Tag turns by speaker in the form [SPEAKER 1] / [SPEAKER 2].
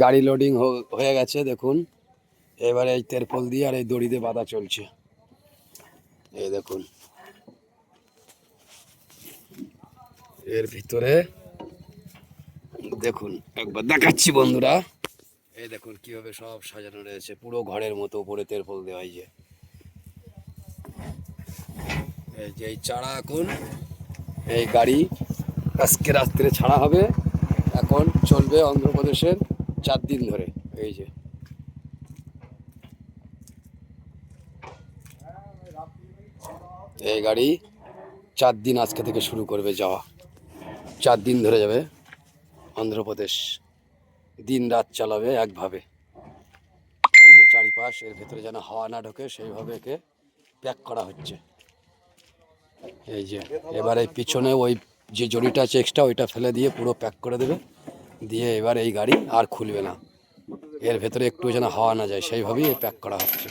[SPEAKER 1] গাড়ি লোডিং হয়ে গেছে দেখুন। এবারে এই তেরপল দিয়ে আর এই দড়ি দিয়ে বাঁধা চলছে। এই দেখুন এর ভিতরে দেখুন, একবার দেখাচ্ছি বন্ধুরা। এই দেখুন কিভাবে সব সাজানো রয়েছে, পুরো ঘরের মতো উপরে তেরপল দেওয়া হয়েছে। এই যে এই চারা, এখন এই গাড়ি আজকে রাত্রে ছাড়া হবে। এখন চলবে অন্ধ্রপ্রদেশের 4 দিন ধরে। এই যে এই গাড়ি 4 দিন আজকে থেকে শুরু করবে যাওয়া। 4 দিন ধরে যাবে অন্ধ্রপ্রদেশ, দিন রাত চালাবে একভাবে। এই যে চারিপাশ, এর ভেতরে যেন হাওয়া না ঢোকে সেইভাবে একে প্যাক করা হচ্ছে। এই যে এবার এই পিছনে ওই যে জড়িটা আছে এক্সট্রা, ওইটা ফেলে দিয়ে পুরো প্যাক করে দেবে। দিয়ে এবার এই গাড়ি আর খুলবে না, এর ভেতরে একটু যেন হাওয়া না যায় সেইভাবেই প্যাক করা হচ্ছে।